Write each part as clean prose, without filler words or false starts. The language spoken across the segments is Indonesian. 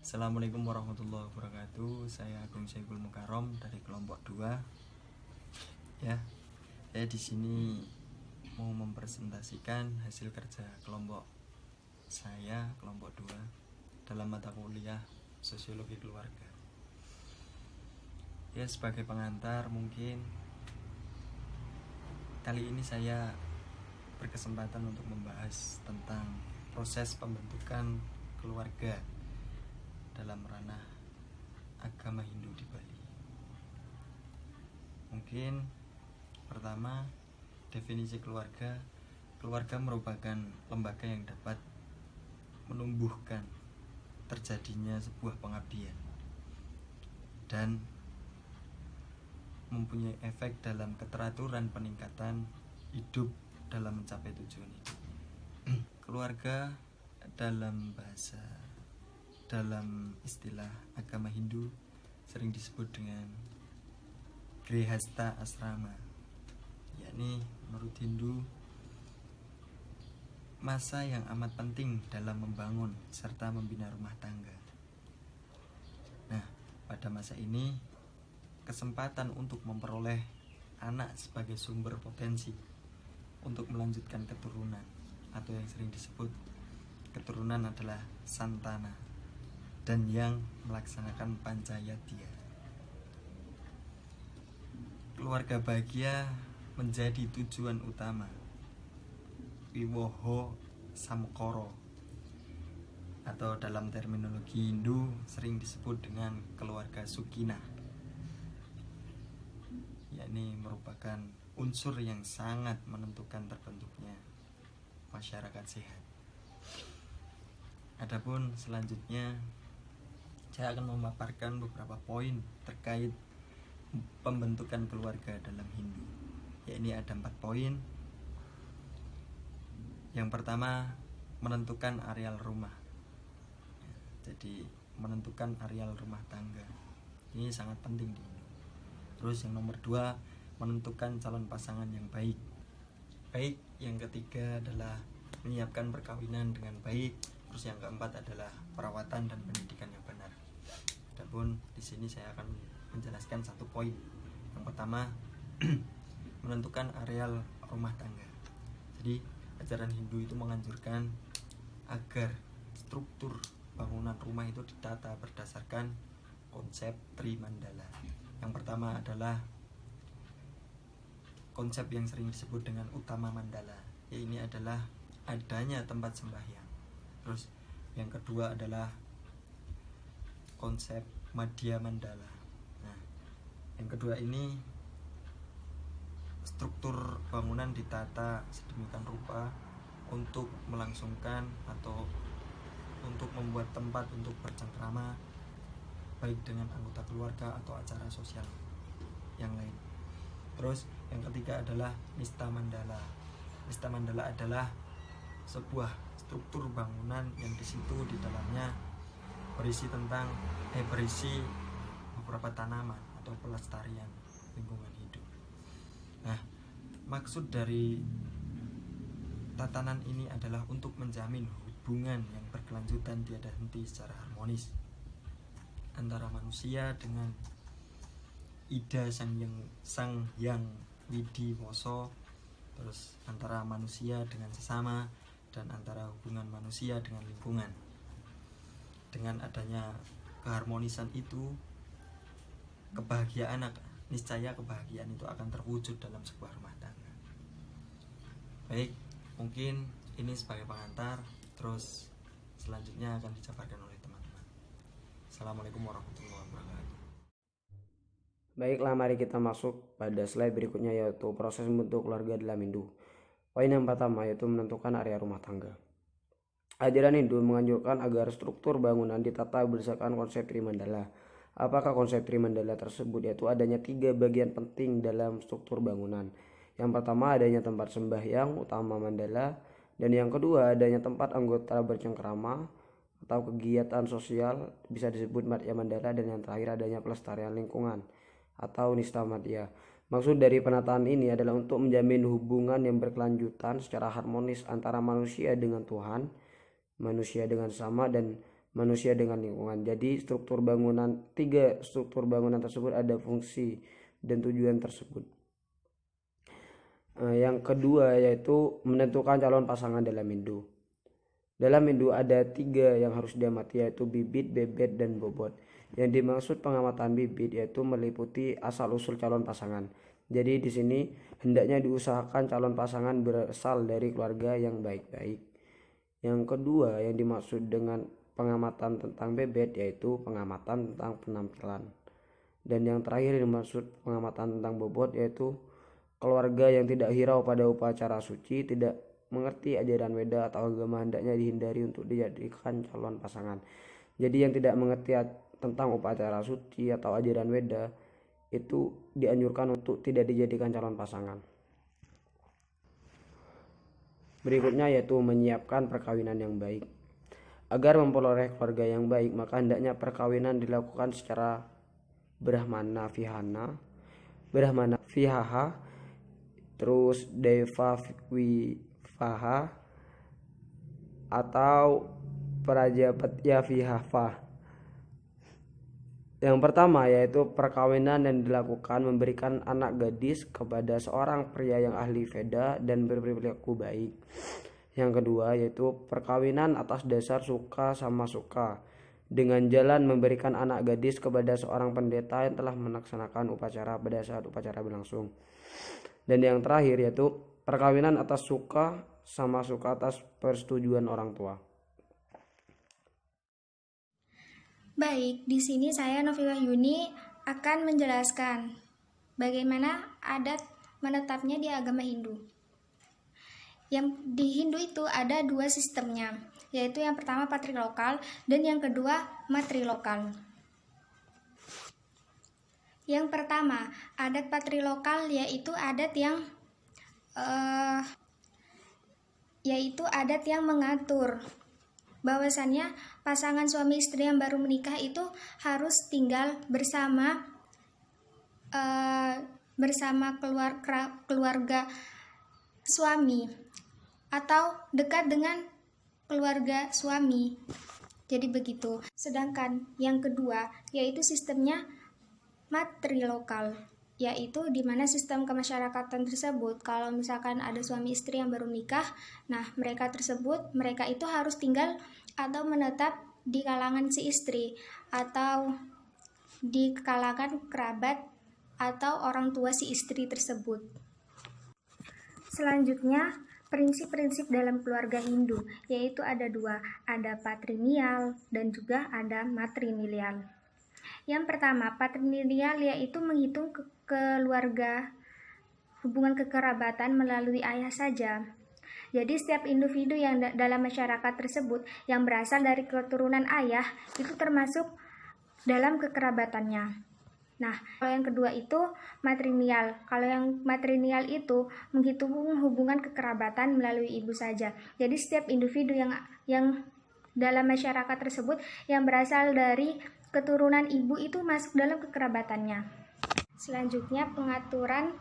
Assalamualaikum warahmatullahi wabarakatuh. Saya Agung Syaiful Mukarom dari kelompok 2. Ya, saya di sini mau mempresentasikan hasil kerja kelompok saya, kelompok 2, dalam mata kuliah Sosiologi Keluarga. Ya, sebagai pengantar mungkin kali ini saya berkesempatan untuk membahas tentang proses pembentukan keluarga dalam ranah agama Hindu di Bali. Mungkin pertama, definisi keluarga. Keluarga merupakan lembaga yang dapat menumbuhkan terjadinya sebuah pengabdian dan mempunyai efek dalam keteraturan peningkatan hidup dalam mencapai tujuan hidup. Keluarga dalam istilah agama Hindu sering disebut dengan Grihastha Asrama, yakni menurut Hindu masa yang amat penting dalam membangun serta membina rumah tangga. Nah, pada masa ini kesempatan untuk memperoleh anak sebagai sumber potensi untuk melanjutkan keturunan atau yang sering disebut keturunan adalah santana dan yang melaksanakan pancayatya. Keluarga bahagia menjadi tujuan utama Wiwoho Samkara, atau dalam terminologi Hindu sering disebut dengan keluarga Sukinah, yakni merupakan unsur yang sangat menentukan terbentuknya masyarakat sehat. Adapun selanjutnya saya akan memaparkan beberapa poin terkait pembentukan keluarga dalam Hindu. Yakni ada 4 poin. Yang pertama, menentukan areal rumah. Jadi menentukan areal rumah tangga ini sangat penting di Hindu. Terus yang nomor 2, menentukan calon pasangan yang baik. Yang ketiga adalah menyiapkan perkawinan dengan baik. Terus yang keempat adalah perawatan dan pendidikan yang benar. Adapun di sini saya akan menjelaskan 1 poin. Yang pertama, menentukan areal rumah tangga. Jadi ajaran Hindu itu menganjurkan agar struktur bangunan rumah itu ditata berdasarkan konsep Trimandala. Yang pertama adalah konsep yang sering disebut dengan Utama Mandala. Ini adalah adanya tempat sembahyang. Terus yang kedua adalah konsep Madhya Mandala. Nah, yang kedua ini struktur bangunan ditata sedemikian rupa untuk melangsungkan atau untuk membuat tempat untuk bercengkrama baik dengan anggota keluarga atau acara sosial yang lain. Terus yang ketiga adalah Nista Mandala. Nista Mandala adalah sebuah struktur bangunan yang di situ di dalamnya berisi beberapa tanaman atau pelestarian lingkungan hidup. Nah, maksud dari tatanan ini adalah untuk menjamin hubungan yang berkelanjutan tiada henti secara harmonis antara manusia dengan Ida Sang Yang Widi Woso, terus antara manusia dengan sesama, dan antara hubungan manusia dengan lingkungan. Dengan adanya keharmonisan itu, niscaya kebahagiaan itu akan terwujud dalam sebuah rumah tangga. Baik, mungkin ini sebagai pengantar, terus selanjutnya akan dijabarkan oleh teman-teman. Assalamualaikum warahmatullahi wabarakatuh. Baiklah, mari kita masuk pada slide berikutnya, yaitu proses membentuk keluarga dalam Hindu. Poin yang pertama yaitu menentukan area rumah tangga. Ajaran Hindu menganjurkan agar struktur bangunan ditata berdasarkan konsep Trimandala. Apakah konsep Trimandala tersebut? Yaitu adanya 3 bagian penting dalam struktur bangunan. Yang pertama adanya tempat sembahyang utama mandala, dan yang kedua adanya tempat anggota bercengkrama atau kegiatan sosial bisa disebut Madhya Mandala, dan yang terakhir adanya pelestarian lingkungan atau Nista Madhya. Maksud dari penataan ini adalah untuk menjamin hubungan yang berkelanjutan secara harmonis antara manusia dengan Tuhan, manusia dengan sama, dan manusia dengan lingkungan. Jadi tiga struktur bangunan tersebut ada fungsi dan tujuan tersebut. Yang kedua yaitu menentukan calon pasangan dalam Hindu. Dalam Hindu ada 3 yang harus diamati, yaitu bibit, bebet, dan bobot. Yang dimaksud pengamatan bibit yaitu meliputi asal-usul calon pasangan. Jadi di sini hendaknya diusahakan calon pasangan berasal dari keluarga yang baik-baik. Yang kedua yang dimaksud dengan pengamatan tentang bebet yaitu pengamatan tentang penampilan. Dan yang terakhir yang dimaksud pengamatan tentang bobot yaitu keluarga yang tidak hirau pada upacara suci, tidak mengerti ajaran Weda atau agama, hendaknya dihindari untuk dijadikan calon pasangan. Jadi yang tidak mengerti tentang upacara suci atau ajaran Weda itu dianjurkan untuk tidak dijadikan calon pasangan. Berikutnya yaitu menyiapkan perkawinan yang baik. Agar memperoleh keluarga yang baik, maka hendaknya perkawinan dilakukan secara brahmana vihaha, terus deva vivaha atau prajapatya vihaha. Yang pertama yaitu perkawinan yang dilakukan memberikan anak gadis kepada seorang pria yang ahli Veda dan berperilaku baik. Yang kedua yaitu perkawinan atas dasar suka sama suka, dengan jalan memberikan anak gadis kepada seorang pendeta yang telah melaksanakan upacara pada saat upacara berlangsung. Dan yang terakhir yaitu perkawinan atas suka sama suka atas persetujuan orang tua. Baik, di sini saya Novi Wahyuni akan menjelaskan bagaimana adat menetapnya di agama Hindu. Yang di Hindu itu ada 2 sistemnya, yaitu yang pertama patrilokal dan yang kedua matrilokal. Yang pertama, adat patrilokal yaitu adat yang mengatur bahwasannya pasangan suami istri yang baru menikah itu harus tinggal bersama keluarga suami atau dekat dengan keluarga suami. Jadi begitu. Sedangkan yang kedua yaitu sistemnya matrilokal, yaitu di mana sistem kemasyarakatan tersebut kalau misalkan ada suami istri yang baru nikah, nah mereka itu harus tinggal atau menetap di kalangan si istri atau di kalangan kerabat atau orang tua si istri tersebut. Selanjutnya, prinsip-prinsip dalam keluarga Hindu, yaitu ada 2, ada patrilineal dan juga ada matrilineal. Yang pertama, patrilineal yaitu menghitung keluarga hubungan kekerabatan melalui ayah saja. Jadi setiap individu yang dalam masyarakat tersebut yang berasal dari keturunan ayah itu termasuk dalam kekerabatannya. Nah, kalau yang kedua itu matrilineal. Kalau yang matrilineal itu menghitung hubungan kekerabatan melalui ibu saja. Jadi setiap individu yang dalam masyarakat tersebut yang berasal dari keturunan ibu itu masuk dalam kekerabatannya. Selanjutnya, pengaturan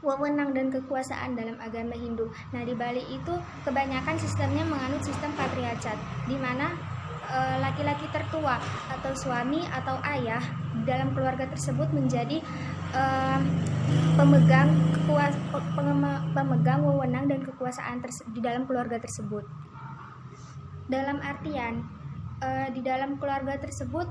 wewenang dan kekuasaan dalam agama Hindu. Nah, di Bali itu kebanyakan sistemnya menganut sistem patriarkat, di mana laki-laki tertua atau suami atau ayah dalam keluarga tersebut menjadi pemegang wewenang dan kekuasaan di dalam keluarga tersebut. Dalam artian di dalam keluarga tersebut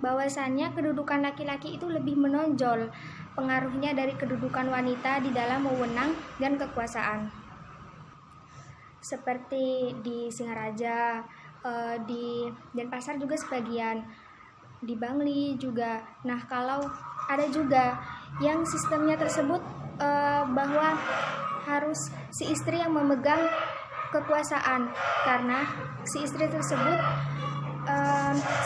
bahwasannya kedudukan laki-laki itu lebih menonjol pengaruhnya dari kedudukan wanita di dalam wewenang dan kekuasaan. Seperti di Singaraja, di Denpasar juga sebagian, di Bangli juga. Nah, kalau ada juga yang sistemnya tersebut bahwa harus si istri yang memegang kekuasaan, karena si istri tersebut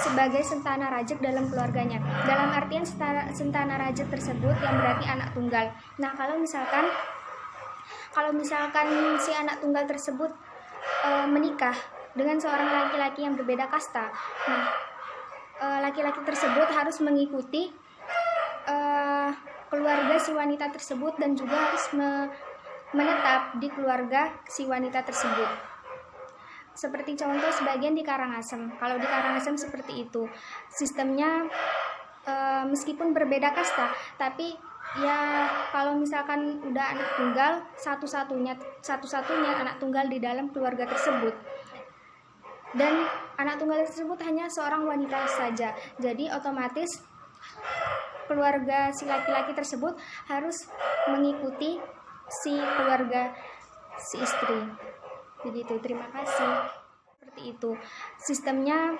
sebagai sentana rajak dalam keluarganya. Dalam artian sentana rajak tersebut yang berarti anak tunggal. Nah, kalau misalkan si anak tunggal tersebut menikah dengan seorang laki-laki yang berbeda kasta, nah laki-laki tersebut harus mengikuti keluarga si wanita tersebut dan juga harus menetap di keluarga si wanita tersebut. Seperti contoh sebagian di Karangasem. Kalau di Karangasem seperti itu. Sistemnya meskipun berbeda kasta, tapi ya kalau misalkan udah anak tunggal, satu-satunya anak tunggal di dalam keluarga tersebut. Dan anak tunggal tersebut hanya seorang wanita saja. Jadi otomatis keluarga si laki-laki tersebut harus mengikuti si keluarga si istri. Begitu, terima kasih. Seperti itu. Sistemnya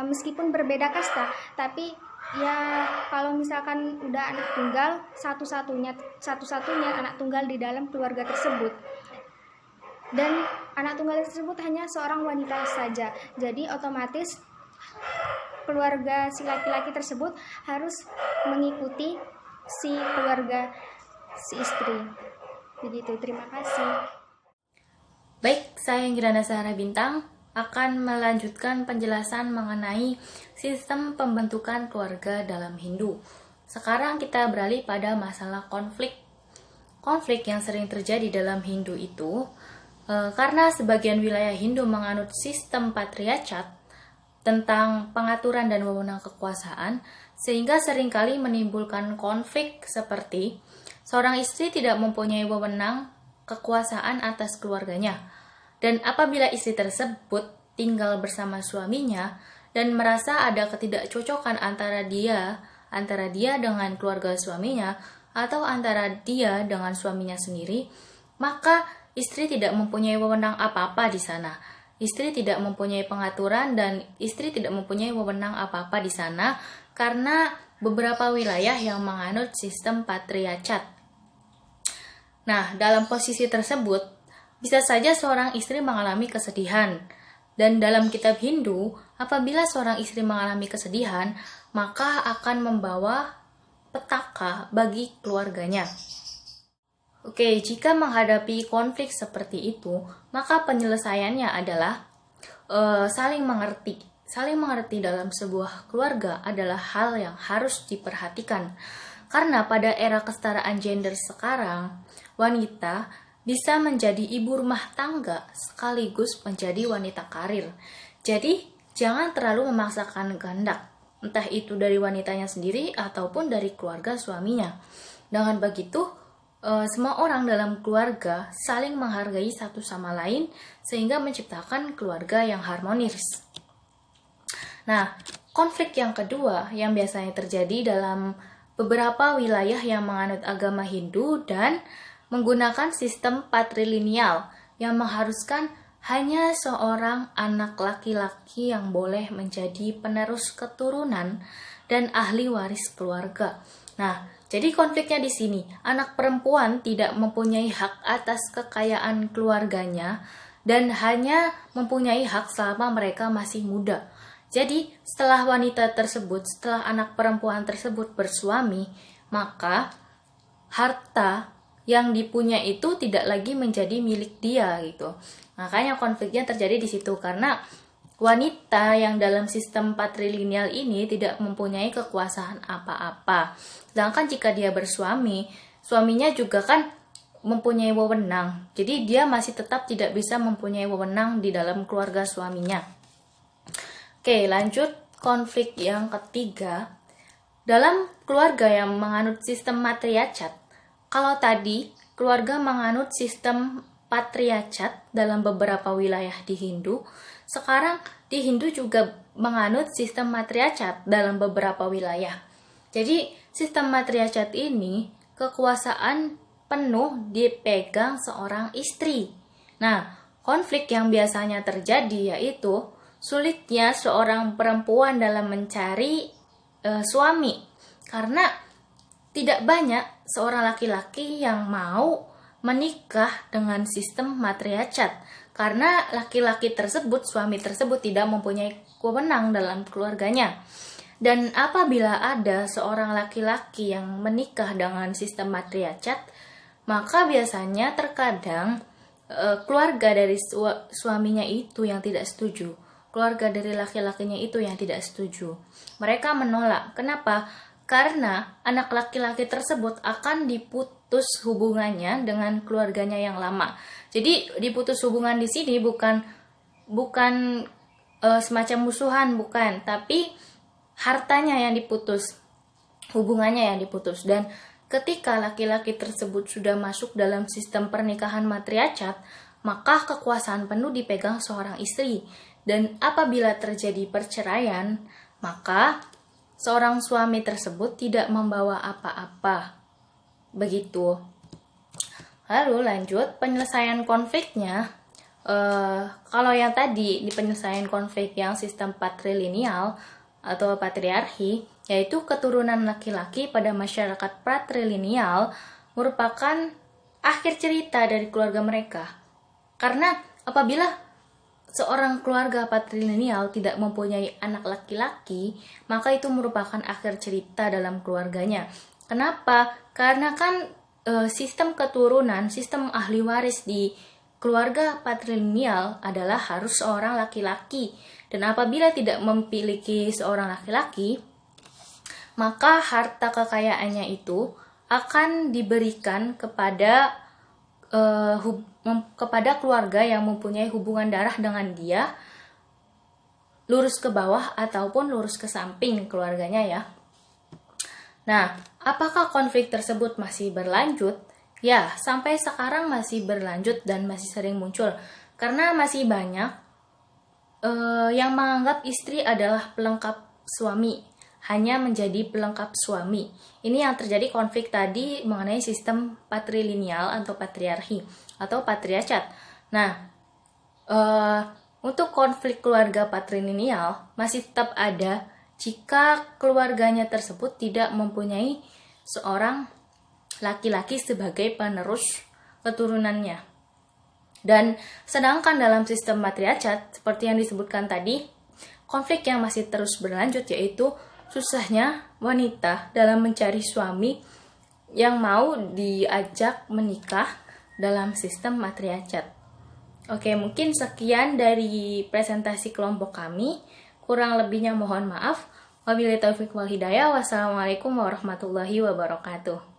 meskipun berbeda kasta, tapi ya kalau misalkan udah anak tunggal, satu-satunya anak tunggal di dalam keluarga tersebut. Dan anak tunggal tersebut hanya seorang wanita saja. Jadi otomatis keluarga si laki-laki tersebut harus mengikuti si keluarga si istri. Begitu, terima kasih. Baik, saya Ingrana Sahara Bintang akan melanjutkan penjelasan mengenai sistem pembentukan keluarga dalam Hindu. Sekarang kita beralih pada masalah konflik. Konflik yang sering terjadi dalam Hindu itu karena sebagian wilayah Hindu menganut sistem patriarcat tentang pengaturan dan wewenang kekuasaan, sehingga seringkali menimbulkan konflik seperti seorang istri tidak mempunyai wewenang kekuasaan atas keluarganya. Dan apabila istri tersebut tinggal bersama suaminya dan merasa ada ketidakcocokan antara dia dengan keluarga suaminya atau antara dia dengan suaminya sendiri, maka istri tidak mempunyai wewenang apa-apa di sana. Istri tidak mempunyai pengaturan dan istri tidak mempunyai wewenang apa-apa di sana karena beberapa wilayah yang menganut sistem patriarcat. Nah, dalam posisi tersebut, bisa saja seorang istri mengalami kesedihan. Dan dalam kitab Hindu, apabila seorang istri mengalami kesedihan, maka akan membawa petaka bagi keluarganya. Oke, jika menghadapi konflik seperti itu, maka penyelesaiannya adalah saling mengerti. Saling mengerti dalam sebuah keluarga adalah hal yang harus diperhatikan. Karena pada era kesetaraan gender sekarang, wanita bisa menjadi ibu rumah tangga sekaligus menjadi wanita karir. Jadi, jangan terlalu memaksakan kehendak, entah itu dari wanitanya sendiri ataupun dari keluarga suaminya. Dengan begitu, semua orang dalam keluarga saling menghargai satu sama lain sehingga menciptakan keluarga yang harmonis. Nah, konflik yang kedua yang biasanya terjadi dalam beberapa wilayah yang menganut agama Hindu dan menggunakan sistem patrilineal yang mengharuskan hanya seorang anak laki-laki yang boleh menjadi penerus keturunan dan ahli waris keluarga. Nah, jadi konfliknya di sini, anak perempuan tidak mempunyai hak atas kekayaan keluarganya dan hanya mempunyai hak selama mereka masih muda. Jadi, setelah anak perempuan tersebut bersuami, maka harta yang dipunya itu tidak lagi menjadi milik dia gitu. Makanya konfliknya terjadi di situ karena wanita yang dalam sistem patrilineal ini tidak mempunyai kekuasaan apa-apa. Sedangkan jika dia bersuami, suaminya juga kan mempunyai wewenang. Jadi dia masih tetap tidak bisa mempunyai wewenang di dalam keluarga suaminya. Oke, lanjut konflik yang ketiga. Dalam keluarga yang menganut sistem matriarcat, kalau tadi keluarga menganut sistem patriarcat dalam beberapa wilayah di Hindu, sekarang di Hindu juga menganut sistem matriarcat dalam beberapa wilayah. Jadi sistem matriarcat ini kekuasaan penuh dipegang seorang istri. Nah, konflik yang biasanya terjadi yaitu sulitnya seorang perempuan dalam mencari suami karena tidak banyak seorang laki-laki yang mau menikah dengan sistem matriarcat karena laki-laki tersebut, suami tersebut tidak mempunyai wewenang dalam keluarganya. Dan apabila ada seorang laki-laki yang menikah dengan sistem matriarcat, maka biasanya terkadang keluarga dari suaminya itu yang tidak setuju. Keluarga dari laki-lakinya itu yang tidak setuju. Mereka menolak. Kenapa? Karena anak laki-laki tersebut akan diputus hubungannya dengan keluarganya yang lama. Jadi diputus hubungan di sini bukan bukan semacam musuhan, bukan, tapi hartanya yang diputus, hubungannya yang diputus. Dan ketika laki-laki tersebut sudah masuk dalam sistem pernikahan matriarkat, maka kekuasaan penuh dipegang seorang istri. Dan apabila terjadi perceraian, maka seorang suami tersebut tidak membawa apa-apa. Begitu. Lalu lanjut penyelesaian konfliknya. Kalau yang tadi di penyelesaian konflik yang sistem patrilineal atau patriarki, yaitu keturunan laki-laki pada masyarakat patrilineal merupakan akhir cerita dari keluarga mereka. Karena apabila seorang keluarga patrilineal tidak mempunyai anak laki-laki, maka itu merupakan akhir cerita dalam keluarganya. Kenapa? Karena kan sistem keturunan, sistem ahli waris di keluarga patrilineal adalah harus seorang laki-laki. Dan apabila tidak memiliki seorang laki-laki, maka harta kekayaannya itu akan diberikan kepada keluarga yang mempunyai hubungan darah dengan dia, lurus ke bawah ataupun lurus ke samping keluarganya ya. Nah, apakah konflik tersebut masih berlanjut? Ya, sampai sekarang masih berlanjut dan masih sering muncul. Karena masih banyak yang menganggap istri adalah pelengkap suami, hanya menjadi pelengkap suami. Ini yang terjadi konflik tadi mengenai sistem patrilineal atau patriarki atau patriarkat. Nah, untuk konflik keluarga patrilineal masih tetap ada jika keluarganya tersebut tidak mempunyai seorang laki-laki sebagai penerus keturunannya. Dan sedangkan dalam sistem matriarkat, seperti yang disebutkan tadi, konflik yang masih terus berlanjut yaitu susahnya wanita dalam mencari suami yang mau diajak menikah dalam sistem matriarkat. Oke, mungkin sekian dari presentasi kelompok kami. Kurang lebihnya mohon maaf. Wabillahi taufiq wal hidayah. Wassalamualaikum warahmatullahi wabarakatuh.